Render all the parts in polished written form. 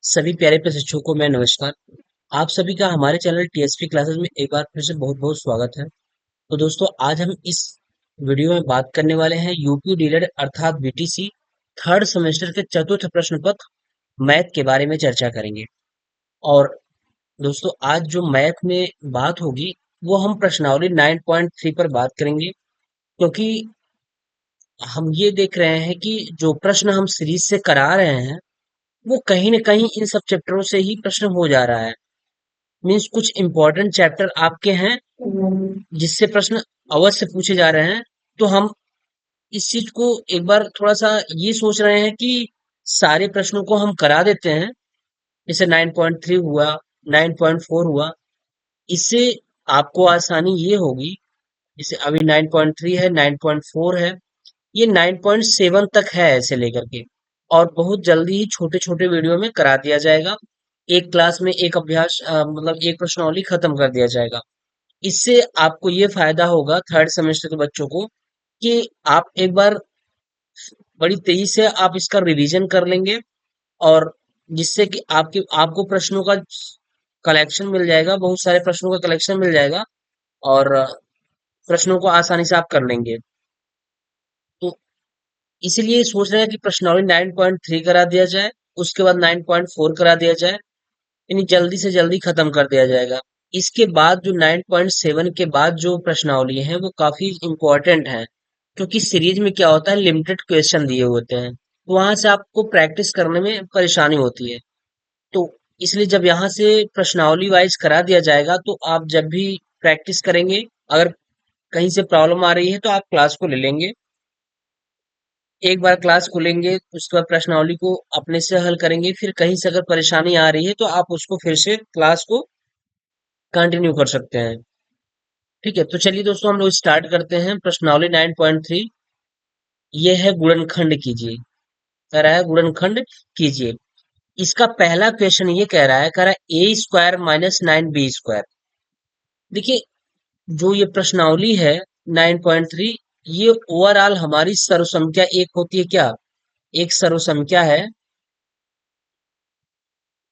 सभी प्यारे प्रशिक्षकों को मैं नमस्कार। आप सभी का हमारे चैनल टीएसपी क्लासेस में एक बार फिर से बहुत बहुत स्वागत है। तो दोस्तों आज हम इस वीडियो में बात करने वाले हैं यूपी डीएलएड अर्थात बीटीसी थर्ड सेमेस्टर के चतुर्थ प्रश्न पत्र मैथ के बारे में चर्चा करेंगे। और दोस्तों आज जो मैथ में बात होगी वो हम प्रश्नावली 9.3 पर बात करेंगे, क्योंकि हम ये देख रहे हैं कि जो प्रश्न हम सीरीज से करा रहे हैं वो कहीं ना कहीं इन सब चैप्टरों से ही प्रश्न हो जा रहा है। मीन्स कुछ इंपॉर्टेंट चैप्टर आपके हैं जिससे प्रश्न अवश्य पूछे जा रहे हैं। तो हम इस चीज को एक बार थोड़ा सा ये सोच रहे हैं कि सारे प्रश्नों को हम करा देते हैं। जैसे 9.3 हुआ, 9.4 हुआ, इससे आपको आसानी ये होगी। जैसे अभी 9.3 है, 9.4 है, ये 9.7 तक है ऐसे लेकर के। और बहुत जल्दी ही छोटे छोटे वीडियो में करा दिया जाएगा। एक क्लास में एक अभ्यास मतलब एक प्रश्नावली खत्म कर दिया जाएगा। इससे आपको ये फायदा होगा थर्ड सेमेस्टर के बच्चों को कि आप एक बार बड़ी तेजी से आप इसका रिवीजन कर लेंगे, और जिससे कि आपके आपको प्रश्नों का कलेक्शन मिल जाएगा, बहुत सारे प्रश्नों का कलेक्शन मिल जाएगा। और प्रश्नों को आसानी से आप कर लेंगे। तो इसीलिए सोच रहे हैं कि प्रश्नावली 9.3 करा दिया जाए, उसके बाद 9.4 करा दिया जाए, यानी जल्दी से जल्दी खत्म कर दिया जाएगा। इसके बाद जो 9.7 के बाद जो प्रश्नावली है वो काफी इंपॉर्टेंट है, क्योंकि सीरीज में क्या होता है, लिमिटेड क्वेश्चन दिए होते हैं, तो वहां से आपको प्रैक्टिस करने में परेशानी होती है। तो इसलिए जब यहाँ से प्रश्नावली वाइज करा दिया जाएगा तो आप जब भी प्रैक्टिस करेंगे, अगर कहीं से प्रॉब्लम आ रही है तो आप क्लास को ले लेंगे। एक बार क्लास खोलेंगे, उसके बाद प्रश्नावली को अपने से हल करेंगे, फिर कहीं से अगर परेशानी आ रही है तो आप उसको फिर से क्लास को कंटिन्यू कर सकते हैं। ठीक है, तो चलिए दोस्तों हम लोग स्टार्ट करते हैं प्रश्नावली 9.3। ये है गुणनखंड कीजिए, कह रहा है गुणनखंड कीजिए। इसका पहला क्वेश्चन ये कह रहा है ए स्क्वायर माइनस 9b स्क्वायर। देखिए, जो ये प्रश्नावली है 9.3, ये ओवरऑल हमारी सर्वसंख्या एक होती है क्या, एक सर्वसंख्या है,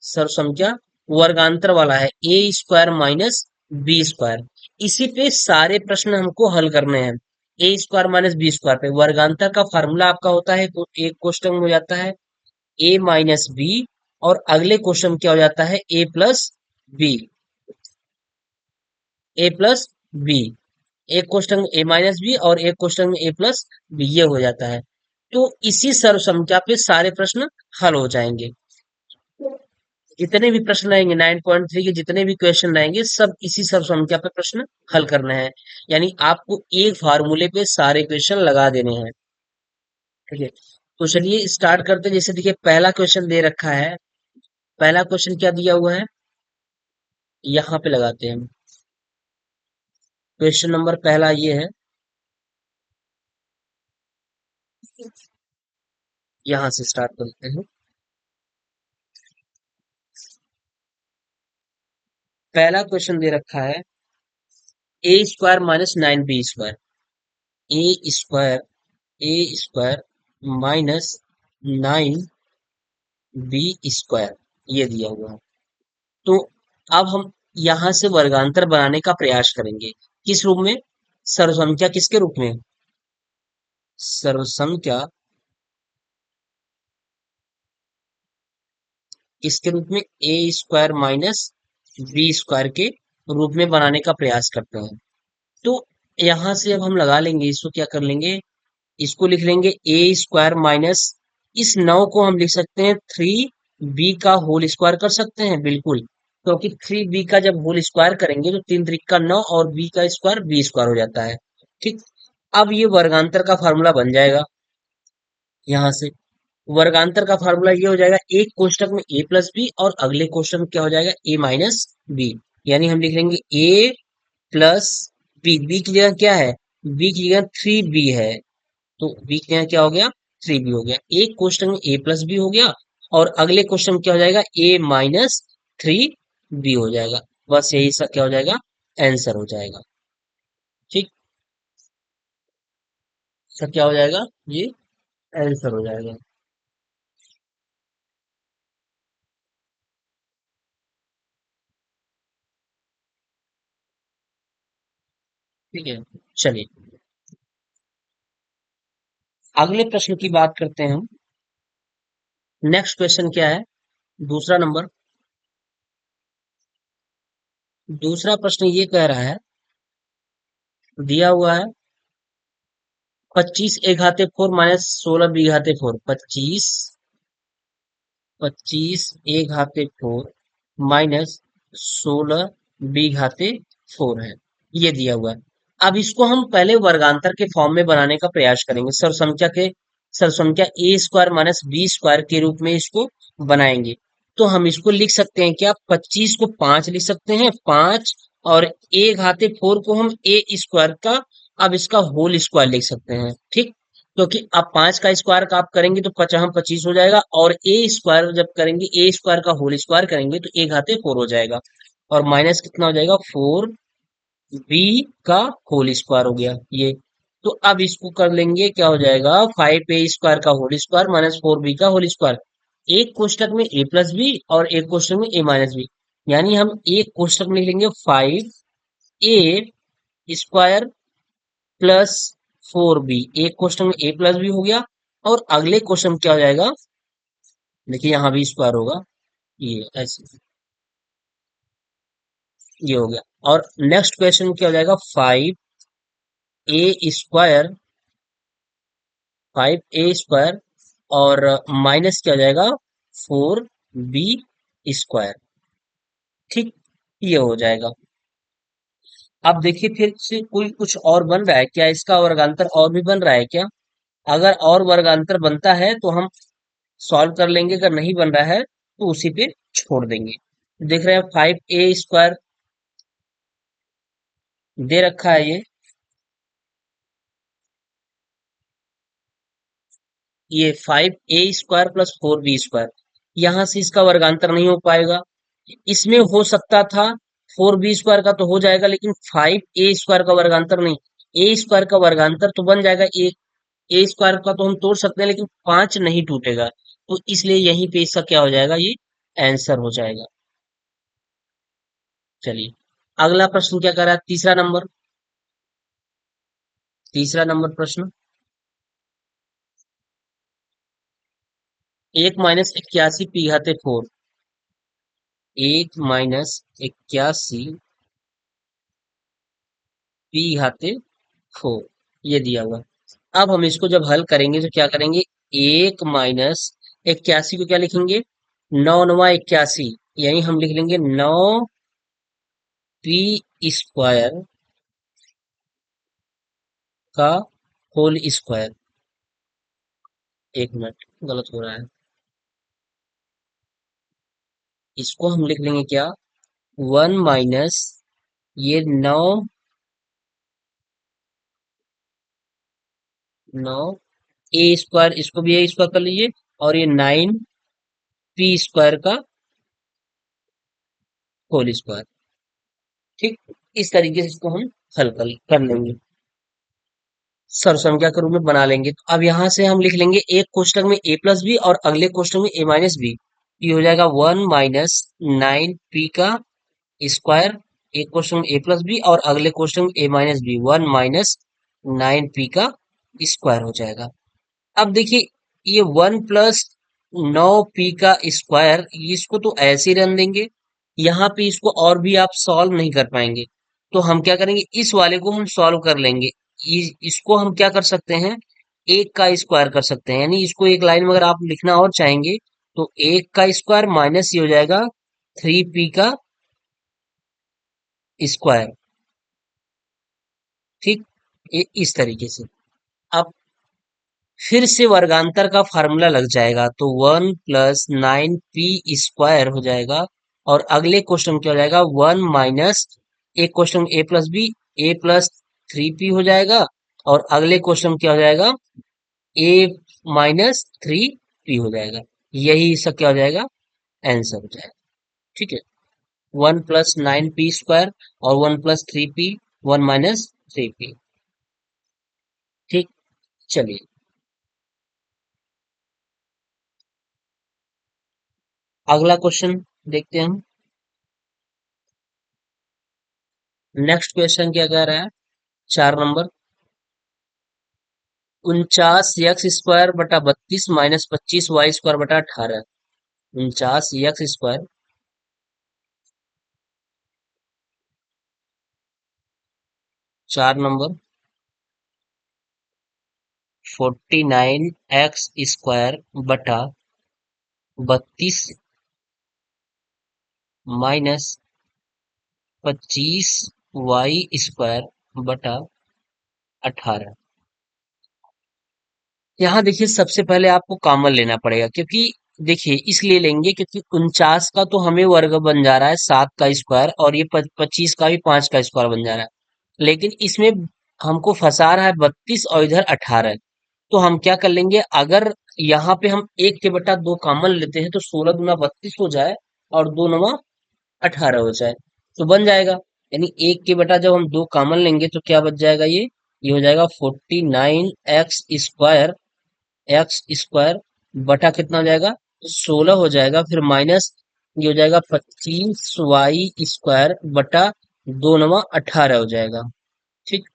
सर्वसंख्या वर्गांतर वाला है ए स्क्वायर माइनस बी स्क्वायर। इसी पे सारे प्रश्न हमको हल करने हैं। ए स्क्वायर माइनस बी स्क्वायर पे वर्गांतर का फार्मूला आपका होता है, तो एक क्वेश्चन में हो जाता है ए माइनस बी, और अगले क्वेश्चन में क्या हो जाता है, ए प्लस बी, ए प्लस बी। एक क्वेश्चन में ए माइनस बी और एक क्वेश्चन में ए प्लस बी, ये हो जाता है। तो इसी सर्वसंख्या पे सारे प्रश्न हल हो जाएंगे। जितने भी प्रश्न आएंगे 9.3 के, जितने भी क्वेश्चन आएंगे, सब इसी सब संख्या पे प्रश्न हल करना है। यानी आपको एक फार्मूले पे सारे क्वेश्चन लगा देने हैं। ठीक है, तो चलिए स्टार्ट करते हैं। जैसे देखिए पहला क्वेश्चन दे रखा है, पहला क्वेश्चन क्या दिया हुआ है, यहाँ पे लगाते हैं। क्वेश्चन नंबर पहला ये है, यहाँ से स्टार्ट करते हैं। पहला क्वेश्चन दे रखा है ए स्क्वायर माइनस 9b स्क्वायर। ए स्क्वायर, ए स्क्वायर माइनस 9b स्क्वायर, ये दिया हुआ है। तो अब हम यहाँ से वर्गांतर बनाने का प्रयास करेंगे। किस रूप में, सर्वसंख्या किसके रूप में, सर्वसंख्या किसके रूप में, ए स्क्वायर माइनस बी स्क्वायर के रूप में बनाने का प्रयास करते हैं। तो यहाँ से अब हम लगा लेंगे, इसको क्या कर लेंगे, इसको लिख लेंगे ए स्क्वायर माइनस, इस 9 को हम लिख सकते हैं 3b का होल स्क्वायर कर सकते हैं, बिल्कुल। क्योंकि 3b का जब होल स्क्वायर करेंगे तो 3 त्रिक का 9 और b का स्क्वायर b स्क्वायर हो जाता है। ठीक, अब ये वर्गांतर का फार्मूला बन जाएगा। यहाँ से वर्गांतर का फार्मूला ये हो जाएगा, एक कोष्टक में ए प्लस बी और अगले कोष्टक में क्या हो जाएगा, ए माइनस बी। यानी हम लिख लेंगे ए प्लस बी, बी की जगह क्या है, बी की जगह 3b है, तो बी के यहाँ क्या हो गया, 3b हो गया। एक क्वेश्चन में ए प्लस बी हो गया, और अगले क्वेश्चन में क्या हो जाएगा, ए माइनस 3b हो जाएगा। बस यही सब क्या हो जाएगा, आंसर हो जाएगा। ठीक, सब क्या हो जाएगा, ये आंसर हो जाएगा। ठीक है। चलिए अगले प्रश्न की बात करते हैं हम। नेक्स्ट क्वेश्चन क्या है? दूसरा नंबर। दूसरा प्रश्न ये कह रहा है, दिया हुआ है 25 a⁻4 - 16 b⁻4। 25 a⁻4 -16 b⁻4 है, ये दिया हुआ है। अब इसको हम पहले वर्गांतर के फॉर्म में बनाने का प्रयास करेंगे। सर्वसंख्या ए स्क्वायर माइनस बी स्क्वायर के रूप में इसको बनाएंगे। तो हम इसको लिख सकते हैं क्या? 25 को 5 लिख सकते हैं, 5, और a⁻4 को हम ए स्क्वायर का, अब इसका होल स्क्वायर लिख सकते हैं। ठीक, क्योंकि अब 5 का स्क्वायर का आप करेंगे तो 25 हो जाएगा, और ए स्क्वायर जब करेंगे, ए स्क्वायर का होल स्क्वायर करेंगे तो a⁻4 हो जाएगा, और माइनस कितना हो जाएगा? 4b का होल स्क्वायर हो गया ये। तो अब इसको कर लेंगे, क्या हो जाएगा? 5a² का होल स्क्वायर माइनस 4b का होल स्क्वायर। एक कोष्टक में a प्लस बी और एक कोष्टक में a माइनस बी, यानी हम एक कोष्टक में लिख लेंगे 5a² प्लस 4b। एक क्वेश्चन में a प्लस बी हो गया, और अगले क्वेश्चन में क्या हो जाएगा? देखिए यहाँ भी स्क्वायर होगा, ये ऐसे, ये हो गया। और नेक्स्ट क्वेश्चन क्या हो जाएगा? 5a², 5a², और माइनस क्या हो जाएगा? 4b²। ठीक, ये हो जाएगा। अब देखिए फिर से कोई कुछ और बन रहा है क्या? इसका वर्गांतर और भी बन रहा है क्या? अगर और वर्गांतर बनता है तो हम सॉल्व कर लेंगे, अगर नहीं बन रहा है तो उसी पे छोड़ देंगे। देख रहे हैं 5a² दे रखा है ये 5a² प्लस 4b²। यहां से इसका वर्गांतर नहीं हो पाएगा। इसमें हो सकता था 4b² का तो हो जाएगा, लेकिन 5a² का वर्गांतर नहीं। a² का वर्गांतर तो बन जाएगा एक, a² का तो हम तोड़ सकते हैं, लेकिन 5 नहीं टूटेगा। तो इसलिए यहीं पे इसका क्या हो जाएगा? ये आंसर हो जाएगा। चलिए अगला प्रश्न क्या कर रहा है? तीसरा नंबर। तीसरा नंबर प्रश्न, 1 - 81 p⁻4। 1 - 81 p⁻4 ये दिया हुआ है। अब हम इसको जब हल करेंगे तो क्या करेंगे? 1 - 81 को क्या लिखेंगे? 9×9 = 81, यही हम लिख लेंगे 9p² का होल स्क्वायर। एक मिनट, गलत हो रहा है। इसको हम लिख लेंगे क्या? 1 - ये 9 9 a², इसको भी a² कर लीजिए, और ये 9p² का होल स्क्वायर। ठीक, इस तरीके से इसको हम हल कर लेंगे, सर्वसंख्या के रूप में बना लेंगे। तो अब यहाँ से हम लिख लेंगे एक कोष्टक में a प्लस बी और अगले कोष्टक में a माइनस बी। ये हो जाएगा 1 - 9p का स्क्वायर। एक कोष्टक में a प्लस बी और अगले कोष्टक में a माइनस बी, 1 - 9p का स्क्वायर हो जाएगा। अब देखिए ये 1 + 9p का स्क्वायर, इसको तो ऐसे ही रहने देंगे। यहाँ पे इसको और भी आप सॉल्व नहीं कर पाएंगे, तो हम क्या करेंगे? इस वाले को हम सॉल्व कर लेंगे। इसको हम क्या कर सकते हैं? एक का स्क्वायर कर सकते हैं, यानी इसको एक लाइन में अगर आप लिखना और चाहेंगे तो एक का स्क्वायर माइनस ये हो जाएगा 3p का स्क्वायर। ठीक, ये इस तरीके से। अब फिर से वर्गांतर का फार्मूला लग जाएगा, तो 1 + 9p² हो जाएगा, और अगले क्वेश्चन क्या हो जाएगा? 1 - एक question a plus B, a + 3p हो जाएगा, और अगले क्वेश्चन क्या हो जाएगा? a - 3p हो जाएगा। यही इसका क्या हो जाएगा? आंसर हो जाएगा। ठीक है, 1 + 9p² और 1 + 3p, 1 - 3p। ठीक, चलिए अगला क्वेश्चन देखते हैं हम। नेक्स्ट क्वेश्चन क्या कह रहा है? 4 नंबर 49 x² बटा 32 माइनस 25 y² बटा 18। 49 x²। 4 नंबर 49 x² बटा 32 माइनस 25 y² बटा 18। यहाँ देखिए सबसे पहले आपको कॉमन लेना पड़ेगा, क्योंकि देखिए इसलिए लेंगे क्योंकि 49 का तो हमें वर्ग बन जा रहा है 7 का स्क्वायर, और ये 25 का भी 5 का स्क्वायर बन जा रहा है। लेकिन इसमें हमको फंसा रहा है 32 और इधर 18। तो हम क्या कर लेंगे, अगर यहाँ पे हम 1 के बटा 2 कॉमन लेते हैं तो 16 × 32 हो जाए और 2 × 9 = 18 हो जाए, तो बन जाएगा। यानी 1 के बटा जब हम 2 कॉमन लेंगे तो क्या बच जाएगा, ये हो जाएगा 49 x² बटा कितना हो जाएगा, 16 हो जाएगा, फिर माइनस ये हो जाएगा 25 y² बटा 2 × 9 = 18 हो जाएगा। ठीक।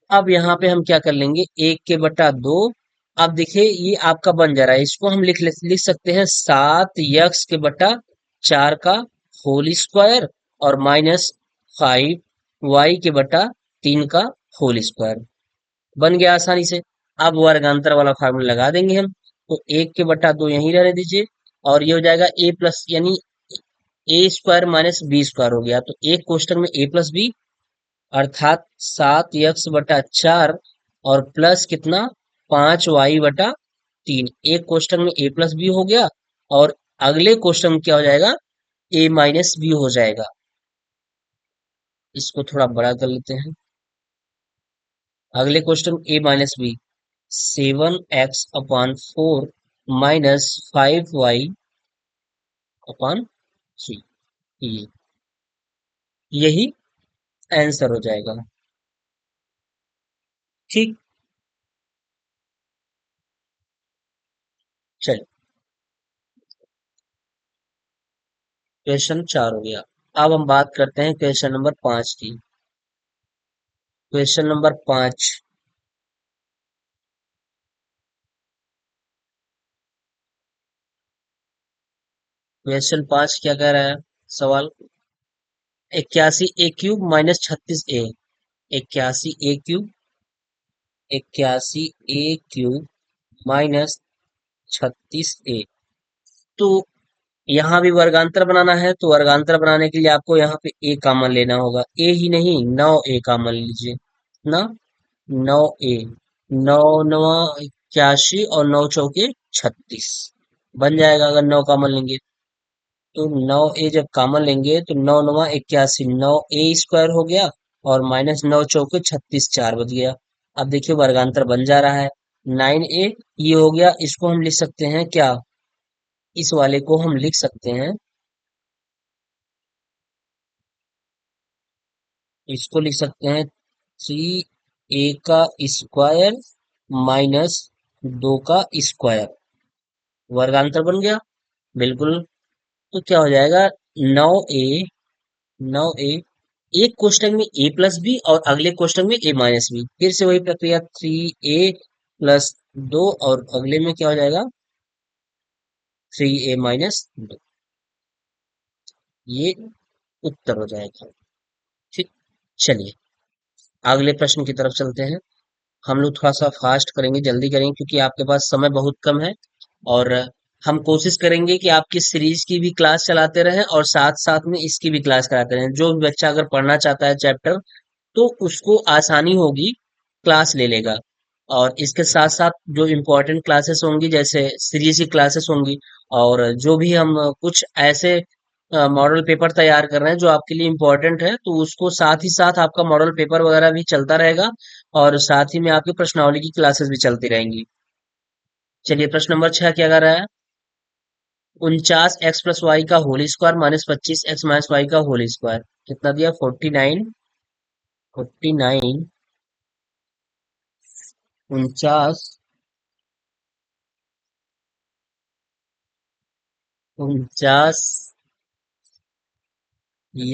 अब यहाँ पे हम क्या कर लेंगे, 1 के बटा 2। अब देखिए ये आपका बन जा रहा है, इसको हम लिख सकते हैं 7 x के बटा 4 का होल स्क्वायर और माइनस 5 y के बटा 3 का होल स्क्वायर। बन गया आसानी से। अब वर्गांतर वाला फार्मूला लगा देंगे हम। तो 1 के बटा 2 यहीं रहने दीजिए, और ये हो जाएगा a प्लस, यानी a² - b² हो गया, तो एक कोष्टक में a प्लस बी अर्थात 7 x/4 और प्लस कितना 5 y/3। एक कोष्टक में a प्लस बी हो गया, और अगले कोष्टक में क्या हो जाएगा, a माइनस बी हो जाएगा। इसको थोड़ा बड़ा कर लेते हैं। अगले question a minus B, 7x/4 minus 5y/3। ये यही आंसर हो जाएगा। ठीक। चलिए, क्वेश्चन 4 हो गया। अब हम बात करते हैं क्वेश्चन नंबर 5 की। Question number 5। क्वेश्चन 5 क्या कह रहा है सवाल, 81 a³ - 36 a। 81 a³ 81 a³ -36 a। तो यहाँ भी वर्गांतर बनाना है, तो वर्गांतर बनाने के लिए आपको यहाँ पे ए कॉमन लेना होगा। ए ही नहीं, 9 a कॉमन लीजिए ना। 9 a, 9×9 = 81 और 9×4 = 36 बन जाएगा अगर 9 कॉमन लेंगे। तो 9 a जब कॉमन लेंगे तो 9×9 = 81, 9 a² हो गया, और माइनस 9×4 = 36, 4 बच गया। अब देखिए वर्गांतर बन जा रहा है। 9a ये हो गया, इसको हम लिख सकते हैं क्या, इस वाले को हम लिख सकते हैं, इसको लिख सकते हैं 3a² माइनस 2 का स्क्वायर। वर्गांतर बन गया बिल्कुल। तो क्या हो जाएगा, 9a एक कोष्टक में a प्लस बी और अगले कोष्टक में a माइनस बी, फिर से वही प्रक्रिया 3a+2, और अगले में क्या हो जाएगा 3a-2। ये उत्तर हो जाएगा। ठीक। चलिए अगले प्रश्न की तरफ चलते हैं। हम लोग थोड़ा सा फास्ट करेंगे, जल्दी करेंगे, क्योंकि आपके पास समय बहुत कम है। और हम कोशिश करेंगे कि आपकी सीरीज की भी क्लास चलाते रहें और साथ साथ में इसकी भी क्लास कराते रहें। जो भी बच्चा अगर पढ़ना चाहता है चैप्टर, तो उसको आसानी होगी, क्लास ले लेगा। और इसके साथ साथ जो इम्पोर्टेंट क्लासेस होंगी, जैसे सीरीज की क्लासेस होंगी, और जो भी हम कुछ ऐसे मॉडल पेपर तैयार कर रहे हैं जो आपके लिए इम्पोर्टेंट है, तो उसको साथ ही साथ आपका मॉडल पेपर वगैरह भी चलता रहेगा, और साथ ही में आपकी प्रश्नावली की क्लासेस भी चलती रहेंगी। चलिए प्रश्न नंबर 6 क्या कर रहा है, 49x+y का whole square minus 25x - y का होल स्क्वायर कितना दिया, 49। 49 49 49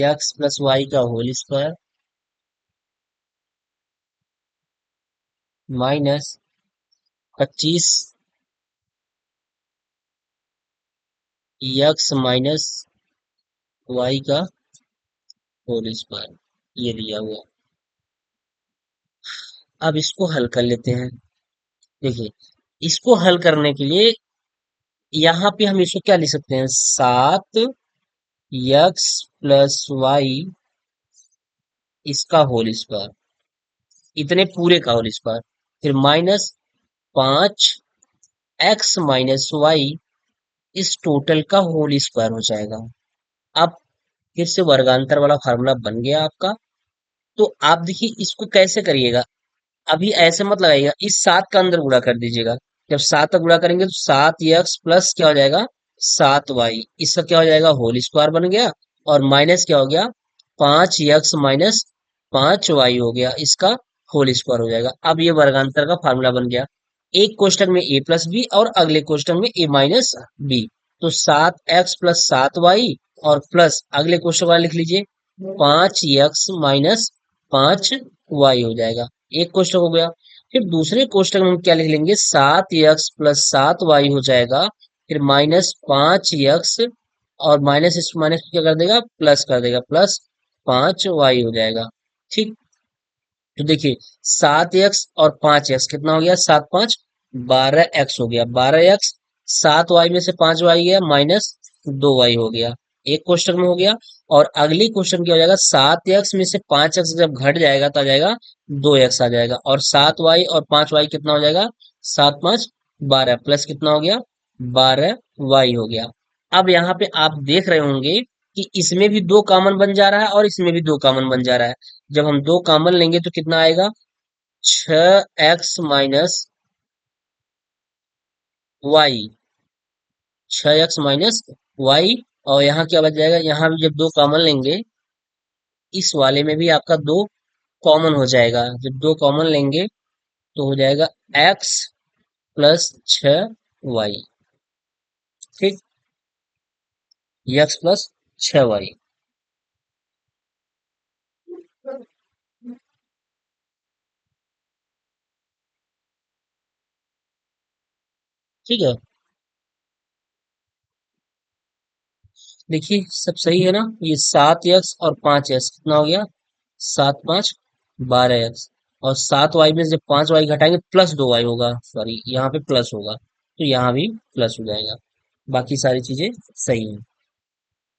x+y का whole square minus 25 x minus y का होल स्क्वायर, ये दिया हुआ। अब इसको हल कर लेते हैं। देखिए, इसको हल करने के लिए यहाँ पे हम इसको क्या लिख सकते हैं, 7 यक्स प्लस वाई इसका होल स्क्वायर, इतने पूरे का होल स्क्वायर, फिर माइनस 5 एक्स माइनस वाई इस टोटल का होल स्क्वायर हो जाएगा। अब फिर से वर्गांतर वाला फार्मूला बन गया आपका। तो आप देखिए इसको कैसे करिएगा, अभी ऐसे मत लगाइएगा, इस 7 का अंदर गुणा कर दीजिएगा। जब 7 का गुणा करेंगे तो 7 यक्स प्लस क्या हो जाएगा, 7 वाई, इसका क्या हो जाएगा, होल स्क्वायर बन गया। और माइनस क्या हो गया, 5 यक्स माइनस 5 वाई हो गया, इसका होल स्क्वायर हो जाएगा। अब ये वर्गांतर का फार्मूला बन गया। एक कोष्टक में ए प्लस बी और अगले कोष्टक में ए माइनस बी। तो 7 एक्स प्लस 7 वाई और प्लस अगले कोष्टक वाला लिख लीजिए 5 यक्स माइनस 5 वाई हो जाएगा। एक कोष्टक हो गया। फिर दूसरे कोष्टक में हम क्या लिख लेंगे, 7 यक्स प्लस 7 वाई हो जाएगा। फिर माइनस 5 यक्स और माइनस इस माइनस क्या कर देगा, प्लस कर देगा, प्लस 5 वाई हो जाएगा। ठीक। तो देखिए 7 एक्स और 5 एक्स कितना हो गया, 7 5 12 एक्स हो गया, 12 एक्स। 7 वाई में से 5 वाई गया, माइनस 2 वाई हो गया, एक क्वेश्चन में हो गया। और अगली क्वेश्चन क्या हो जाएगा, 7 एक्स में से 5 एक्स जब घट जाएगा तो आ जाएगा 2 एक्स आ जाएगा। और 7 वाई और 5 वाई कितना हो जाएगा, 7 5 12 प्लस कितना हो गया, 12 वाई हो गया। अब यहाँ पे आप देख रहे होंगे कि इसमें भी दो कॉमन बन जा रहा है और इसमें भी दो कॉमन बन जा रहा है। जब हम दो कॉमन लेंगे तो कितना आएगा, 6 x minus y, 6 x minus y. और यहाँ क्या बच जाएगा, यहाँ भी जब दो कॉमन लेंगे, इस वाले में भी आपका दो कॉमन हो जाएगा। जब दो कॉमन लेंगे तो हो जाएगा x प्लस 6 वाई। ठीक, x प्लस 6 वाई। ठीक है, देखिए सब सही है ना। ये 7 एक्स और 5 एक्स कितना हो गया, 7 5 12 एक्स। और 7 वाई में से जब 5 वाई घटाएंगे प्लस 2 वाई होगा, सॉरी यहाँ पे प्लस होगा, तो यहाँ भी प्लस हो जाएगा। बाकी सारी चीजें सही हैं।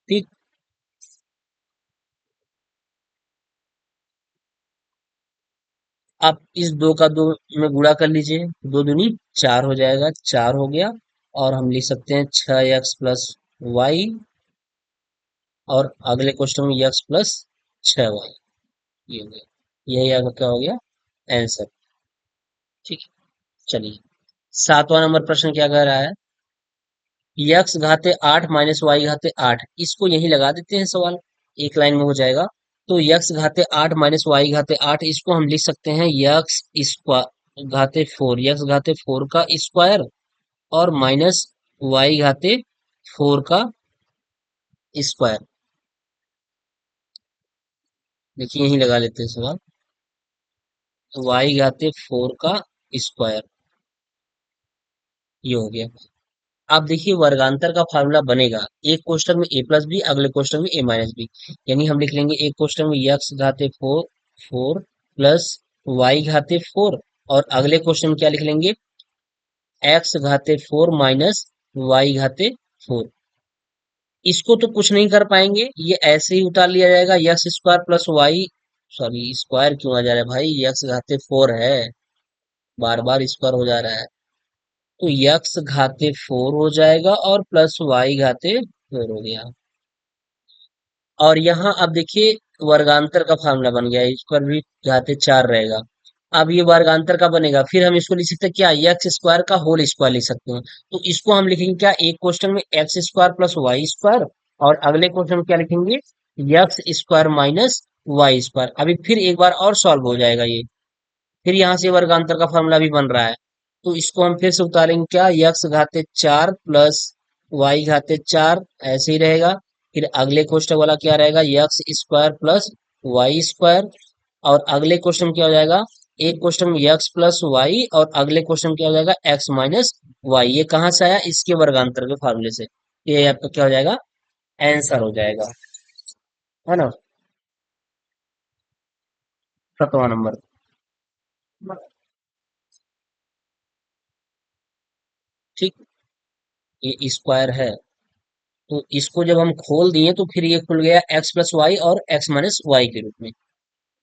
ठीक। आप इस दो का दो में गुणा कर लीजिए, दो दूनी 4 हो जाएगा, 4 हो गया। और हम लिख सकते हैं 6 एक्स प्लस वाई, और अगले क्वेश्चन में x प्लस 6 वाई, ये हो गया। यही आपका क्या हो गया, आंसर। ठीक है, चलिए 7वां नंबर प्रश्न क्या कह रहा है, यक्स घाते 8 माइनस वाई घाते 8, इसको यही लगा देते हैं सवाल, एक लाइन में हो जाएगा। तो यक्स घाते 8 माइनस वाई घाते 8, इसको हम लिख सकते हैं यक्स स्क्वायर घाते 4, यक्स घाते 4 का स्क्वायर, और माइनस वाई घाते 4 का स्क्वायर। देखिए यही लगा लेते हैं सवाल, वाई घाते 4 का स्क्वायर, ये हो गया। आप देखिए वर्गांतर का फार्मूला बनेगा, एक क्वेश्चन में ए प्लस बी, अगले क्वेश्चन में ए माइनस बी। यानी हम लिख लेंगे एक क्वेश्चन में यक्स घाते 4 प्लस वाई घाते 4, और अगले क्वेश्चन में क्या लिख लेंगे, एक्स घाते 4 माइनस वाई घाते 4। इसको तो कुछ नहीं कर पाएंगे, ये ऐसे ही उतार लिया जाएगा, x square plus y, sorry square क्यों आ जा रहा है भाई, यक्स घाते 4 है, बार बार स्क्वायर हो जा रहा है। तो यक्स घाते 4 हो जाएगा और प्लस वाई घाते 4 हो गया। और यहाँ अब देखिए वर्गांतर का फार्मूला बन गया, इस पर भी घाते 4 रहेगा। अब ये वर्गांतर का बनेगा, फिर हम इसको लिख सकते हैं क्या, एक्स स्क्वायर का होल स्क्वायर लिख सकते हैं। तो इसको हम लिखेंगे क्या, एक क्वेश्चन में x square plus y square, और अगले क्वेश्चन में क्या लिखेंगे, x square minus y square. अभी फिर एक बार और सॉल्व हो जाएगा ये, फिर यहाँ से वर्गांतर का फॉर्मूला भी बन रहा है। तो इसको हम फिर से उतारेंगे क्या, यक्स घाते 4 प्लस वाई घाते 4, ऐसे ही रहेगा। फिर अगले क्वेश्चन वाला क्या रहेगा, x square plus y square, और अगले क्वेश्चन क्या हो जाएगा, एक क्वेश्चन में एक्स प्लस वाई और अगले क्वेश्चन क्या हो जाएगा एक्स माइनस वाई। ये कहाँ से आया? इसके वर्गांतर के फार्मूले से। ये आपका क्या हो जाएगा? आंसर हो जाएगा, है ना? 7वां नंबर। ठीक। ये स्क्वायर है, तो इसको जब हम खोल दिए तो फिर ये खुल गया एक्स प्लस वाई और एक्स माइनस वाई के रूप में।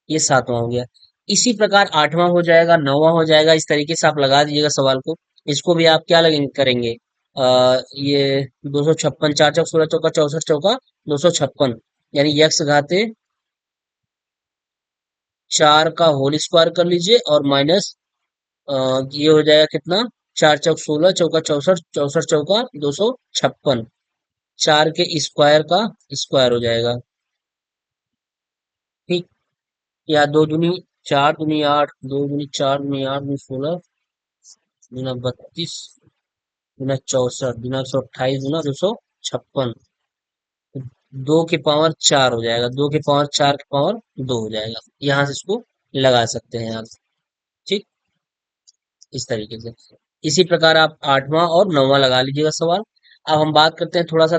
ये 7वां हो गया। इसी प्रकार 8वां हो जाएगा, 9वां हो जाएगा। इस तरीके से आप लगा दीजिएगा सवाल को। इसको भी आप क्या लगेंगे करेंगे? ये 256, 4 चौक 16 चौका 64 चौका 256, यानी यक्स घाते 4 का होल स्क्वायर कर लीजिए और माइनस ये हो जाएगा कितना? 4 चौक 16 चौका 64 64 चौका 256, 4 के स्क्वायर का स्क्वायर हो जाएगा। ठीक। या 2 दूनी 4 दूनी 8, 2 दूनी 4 दूनी 8 दूनी 16 दूना 32 दूना 64 दूना 128 दूना 256, 2 के पावर 4 हो जाएगा। 2 के पावर 4 के पावर 2 हो जाएगा। यहाँ से इसको लगा सकते हैं आप। ठीक। इस तरीके से इसी प्रकार आप 8वां और 9वां लगा लीजिएगा सवाल। अब हम बात करते हैं थोड़ा सा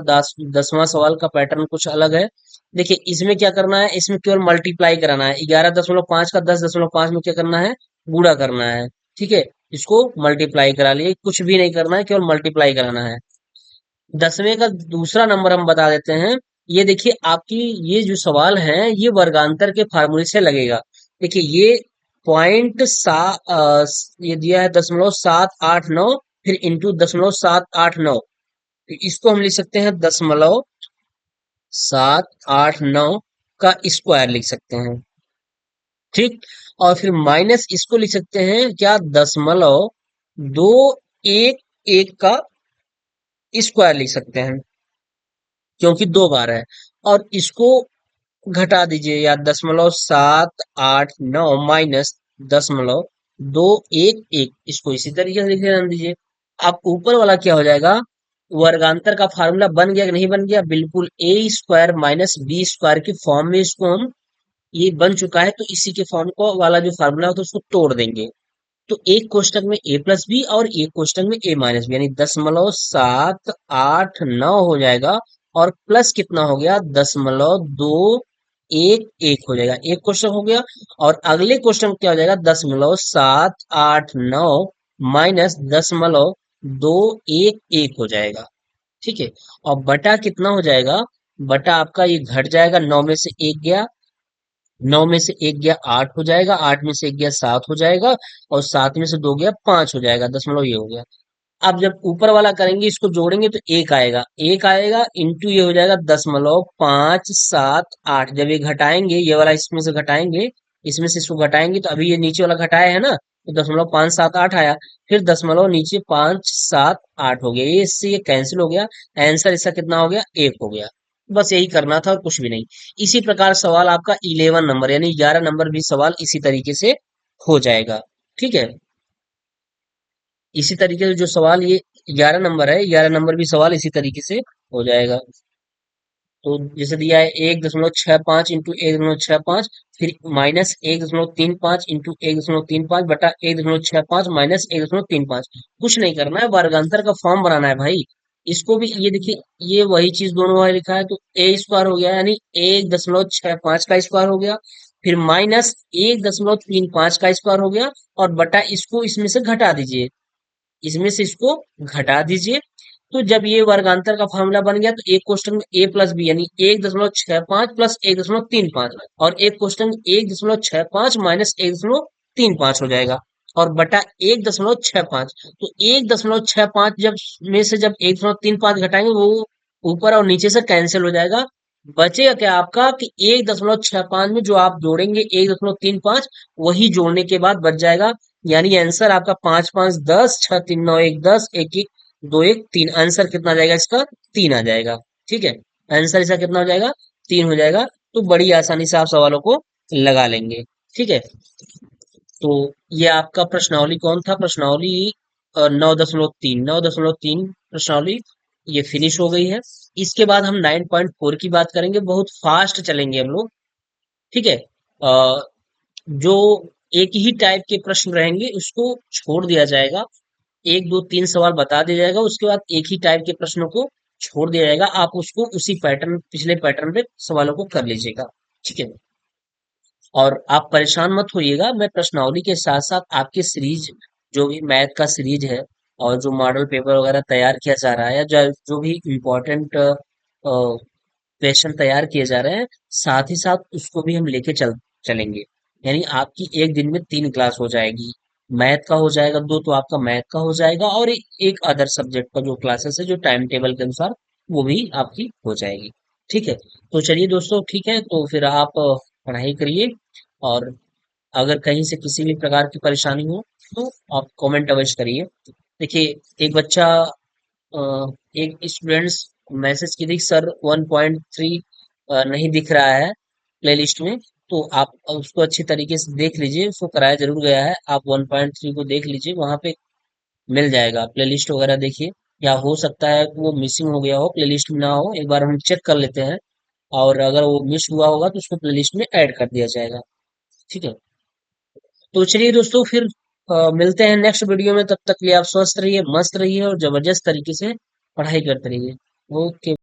10वां सवाल का पैटर्न कुछ अलग है। देखिए इसमें क्या करना है, इसमें केवल मल्टीप्लाई कराना है। 11.5 का 10.5 में क्या करना है? गुणा करना है। ठीक है, इसको मल्टीप्लाई करा लिए, कुछ भी नहीं करना है, केवल मल्टीप्लाई कराना है। 10वें का दूसरा नंबर हम बता देते हैं। ये देखिए आपकी ये जो सवाल है ये वर्गांतर के फार्मूले से लगेगा। देखिए ये ये दिया है 0.789, फिर इंटू 0.789। इसको हम लिख सकते हैं 0.789 का स्क्वायर लिख सकते हैं। ठीक। और फिर माइनस इसको लिख सकते हैं क्या? 0.211 का स्क्वायर लिख सकते हैं, क्योंकि 2 बार है। और इसको घटा दीजिए, या 0.789 माइनस 0.211, इसको इसी तरीके से लिख रहने दीजिए। अब ऊपर वाला क्या हो जाएगा? वर्गांतर का फार्मूला बन गया कि नहीं बन गया? बिल्कुल, ए स्क्वायर माइनस बी स्क्वायर की फॉर्म में इसको हम, ये बन चुका है, तो इसी के फॉर्म को वाला जो फार्मूला होता है उसको तोड़ देंगे। तो एक कोष्टक में ए प्लस बी और एक कोष्टक में ए माइनस बी, यानी 0.789 हो जाएगा। और प्लस कितना हो गया? 0.211 हो जाएगा। एक क्वेश्चन हो गया। और अगले क्वेश्चन में क्या हो जाएगा? 0.789 माइनस 0.211 हो जाएगा। ठीक है। और बटा कितना हो जाएगा? बटा आपका ये घट जाएगा, 9 में से 1 गया, 9 में से 1 गया 8 हो जाएगा, 8 में से 1 गया 7 हो जाएगा, और 7 में से 2 गया 5 हो जाएगा। दशमलव ये हो गया। अब जब ऊपर वाला करेंगे इसको जोड़ेंगे तो 1 आएगा, 1 आएगा इंटू ये हो जाएगा 0.578। जब ये घटाएंगे, ये वाला इसमें से घटाएंगे, इसमें से इसको घटाएंगे, तो अभी ये नीचे वाला घटाया है ना, तो 0.578 आया। फिर दशमलव नीचे 578 हो गया, ये इससे ये कैंसिल हो गया। आंसर इसका कितना हो गया? 1 हो गया। बस यही करना था और कुछ भी नहीं। इसी प्रकार सवाल आपका 11 नंबर यानी 11 नंबर भी सवाल इसी तरीके से हो जाएगा। ठीक है। इसी तरीके से जो सवाल ये 11 नंबर है, 11 नंबर भी सवाल इसी तरीके से हो जाएगा। तो जैसे दिया है 1.65 इंटू 1.65, फिर माइनस 1.35 इंटू 1.35 बटा 1.65 माइनस 1.35। कुछ नहीं करना है, वर्गांतर का फॉर्म बनाना है भाई। इसको भी ये देखिए, ये वही चीज दोनों वहां लिखा है, तो ए स्क्वायर हो गया, यानी 1.65 का स्क्वायर हो गया, फिर माइनस 1.35 का स्क्वायर हो गया, और बटा इसको इसमें से घटा दीजिए, इसमें से इसको घटा दीजिए। तो जब ये वर्गांतर का फॉर्मूला बन गया, तो एक क्वेश्चन में ए प्लस बी यानी 1.65 प्लस 1.35, और एक क्वेश्चन में 1.65 माइनस 1.35 हो जाएगा, और बटा 1.65। तो 1.65 जब में से जब 1.35 घटाएंगे, वो ऊपर और नीचे से कैंसिल हो जाएगा। बचेगा क्या आपका? कि 1.65 में जो आप जोड़ेंगे 1.35, वही जोड़ने के बाद बच जाएगा। यानी आंसर आपका 5 5 10, 6 3 9 1 10, 1 1 2 1 3। आंसर कितना आ जाएगा इसका? 3 आ जाएगा। ठीक है। आंसर इसका कितना हो जाएगा? 3 हो जाएगा। तो बड़ी आसानी से आप सवालों को लगा लेंगे। ठीक है। तो ये आपका प्रश्नावली कौन था? प्रश्नावली 9.3 प्रश्नावली ये फिनिश हो गई है। इसके बाद हम 9.4 की बात करेंगे। बहुत फास्ट चलेंगे हम लोग। ठीक है। जो एक ही टाइप के प्रश्न रहेंगे, उसको छोड़ दिया जाएगा। एक दो तीन सवाल बता दिया जाएगा, उसके बाद एक ही टाइप के प्रश्नों को छोड़ दिया जाएगा। आप उसको उसी पैटर्न, पिछले पैटर्न पे सवालों को कर लीजिएगा। ठीक है। और आप परेशान मत होइएगा, मैं प्रश्नावली के साथ साथ आपके सीरीज, जो भी मैथ का सीरीज है और जो मॉडल पेपर वगैरह तैयार किया जा रहा है, या जो भी इम्पोर्टेंट क्वेश्चन तैयार किए जा रहे हैं, साथ ही साथ उसको भी हम लेके चलेंगे। यानी आपकी एक दिन में 3 क्लास हो जाएगी। मैथ का हो जाएगा 2, तो आपका मैथ का हो जाएगा, और एक अदर सब्जेक्ट का जो क्लासेस है, जो टाइम टेबल के अनुसार, वो भी आपकी हो जाएगी। ठीक है। तो चलिए दोस्तों, ठीक है, तो फिर आप पढ़ाई करिए। और अगर कहीं से किसी भी प्रकार की परेशानी हो, तो आप कमेंट अवश्य करिए। देखिए, एक बच्चा, अ, एक स्टूडेंट्स मैसेज की थी, सर 1.3 नहीं दिख रहा है प्लेलिस्ट में। तो आप उसको अच्छी तरीके से देख लीजिए, उसको कराया जरूर गया है, आप 1.3 को देख लीजिए, वहां पे मिल जाएगा। प्लेलिस्ट वगैरह देखिए, या हो सकता है कि वो मिसिंग हो गया हो, प्लेलिस्ट में ना हो, एक बार हम चेक कर लेते हैं। और अगर वो मिस हुआ होगा तो उसको प्लेलिस्ट में ऐड कर दिया जाएगा। ठीक है। तो चलिए दोस्तों, फिर मिलते हैं नेक्स्ट वीडियो में। तब तक के लिए आप स्वस्थ रहिए, मस्त रहिए, और जबरदस्त तरीके से पढ़ाई करते रहिए। ओके।